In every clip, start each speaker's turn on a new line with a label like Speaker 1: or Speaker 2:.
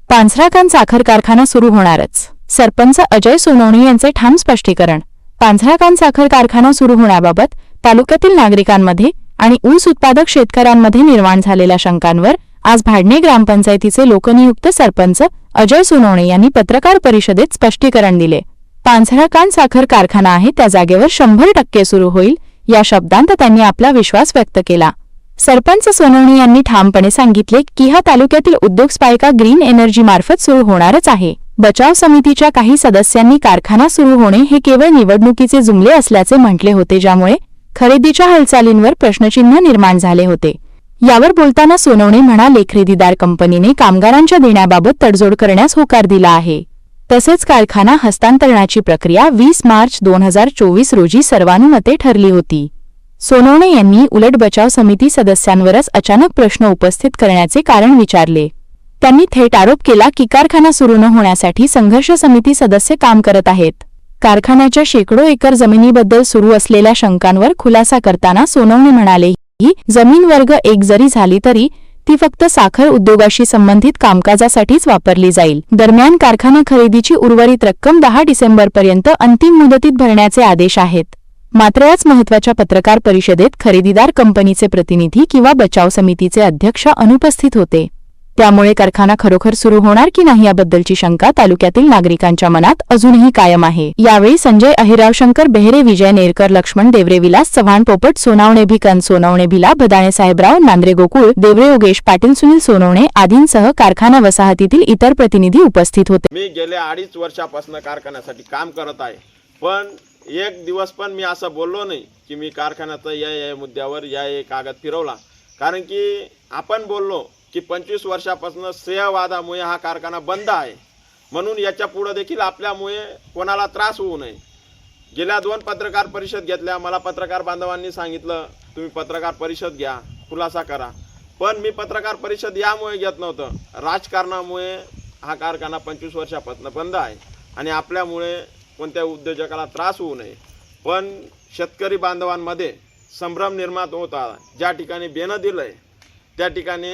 Speaker 1: पांझराकान साखर कारखाना सुरू होणारच. सरपंच अजय सोनवणे यांचे ठाम स्पष्टीकरण. पांझराकान साखर कारखाना सुरू होण्याबाबत तालुक्यातील नागरिकांमध्ये आणि ऊस उत्पादक शेतकऱ्यांमध्ये निर्माण झालेल्या शंकांवर आज भाडणे ग्रामपंचायतीचे लोकनियुक्त सरपंच अजय सोनवणे यांनी पत्रकार परिषदेत स्पष्टीकरण दिले. पांझराकान साखर कारखाना आहे त्या जागेवर 100% सुरू होईल या शब्दांत त्यांनी आपला विश्वास व्यक्त केला. सरपंच सोनवणे यांनी ठामपणे सांगितले की हा तालुक्यातील उद्योग स्पायका ग्रीन एनर्जी मार्फत सुरू होणारच आहे. बचाव समितीच्या काही सदस्यांनी कारखाना सुरू होणे हे केवळ निवडणुकीचे जुमले असल्याचे म्हटले होते, ज्यामुळे खरेदीच्या हालचालींवर प्रश्नचिन्ह निर्माण झाले होते. यावर बोलताना सोनवणे म्हणाले, खरेदीदार कंपनीने कामगारांच्या देण्याबाबत तडजोड करण्यास होकार दिला आहे. तसेच कारखाना हस्तांतरणाची प्रक्रिया 20 मार्च 2024 रोजी सर्वानुमते ठरली होती. सोनवणे यांनी उलट बचाव समिती सदस्यांवरच अचानक प्रश्न उपस्थित करण्याचे कारण विचारले. त्यांनी थेट आरोप केला की कारखाना सुरू न होण्यासाठी संघर्ष समिती सदस्य काम करत आहेत. कारखान्याच्या शेकडो एकर जमिनीबद्दल सुरू असलेल्या शंकांवर खुलासा करताना सोनवणे म्हणाले की जमीन वर्ग 1 जरी झाली तरी ती फक्त साखर उद्योगाशी संबंधित कामकाजासाठीच वापरली जाईल. दरम्यान कारखाना खरेदीची उर्वरित रक्कम 10 डिसेंबरपर्यंत अंतिम मुदतीत भरण्याचे आदेश आहेत. मात्र याच महत्त्वाच्या पत्रकार परिषदेत खरेदीदार कंपनीचे प्रतिनिधी किंवा बचाव समितीचे अध्यक्ष अनुपस्थित होते. त्यामुळे कारखाना खरोखर सुरू होणार की नाही याबद्दलची शंका तालुक्यातील नागरिकांच्या मनात अजूनही कायम आहे. यावेळी संजय अहिराव, शंकर बेहरे, विजय नेरकर, लक्ष्मण देवरे, विलास चव्हाण, पोपट सोनावणे, भिकन सोनवणे, भिला भदाणे, साहेबराव नांद्रे, गोकुळ देवरे, योगेश पाटील, सुनील सोनवणे आदींसह कारखाना वसाहतीतील इतर प्रतिनिधी उपस्थित होते.
Speaker 2: मी गेल्या 2.5 वर्षापासून कारखान्यासाठी काम करत आहे, पण एक दिवस पण मी असं बोललो नाही की मी कारखान्याचा या मुद्द्यावर या कागद फिरवला. कारण की आपण बोललो की 25 वर्षापासून श्रेयवादामुळे हा कारखाना बंद आहे, म्हणून याच्या पुढे देखील आपल्यामुळे कोणाला त्रास होऊ नये. गेल्या 2 पत्रकार परिषद घेतल्या. मला पत्रकार बांधवांनी सांगितलं तुम्ही पत्रकार परिषद घ्या, खुलासा करा. पण मी पत्रकार परिषद यामुळे घेत नव्हतं, राजकारणामुळे हा कारखाना 25 वर्षापासून बंद आहे आणि आपल्यामुळे कोणत्या उद्योजकाला त्रास होऊ नये. पण शेतकरी बांधवांमध्ये संभ्रम निर्माण होता. ज्या ठिकाणी बेनं दिलंय त्या ठिकाणी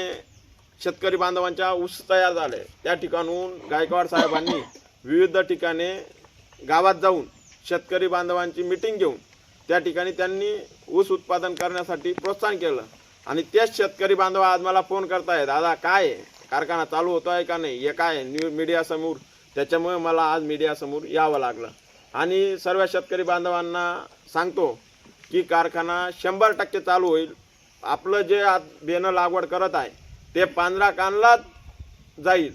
Speaker 2: शेतकरी बांधवांच्या ऊस तयार झाले. त्या ठिकाणून गायकवाड साहेबांनी विविध ठिकाणी गावात जाऊन शेतकरी बांधवांची मीटिंग घेऊन त्या ठिकाणी त्यांनी ऊस उत्पादन करण्यासाठी प्रोत्साहन केलं. आणि तेच शेतकरी बांधव आज मला फोन करतायत, दादा काय कारखाना चालू होतो आहे का नाही, हे काय मीडियासमोर. त्याच्यामुळे मला आज मीडियासमोर यावं लागलं. आणि सर्व शेतकरी बांधवांना सांगतो की कारखाना 100% चालू होईल. आपलं जे आज बेनं लागवड करत आहे ते पांझराकानलाच जाईल.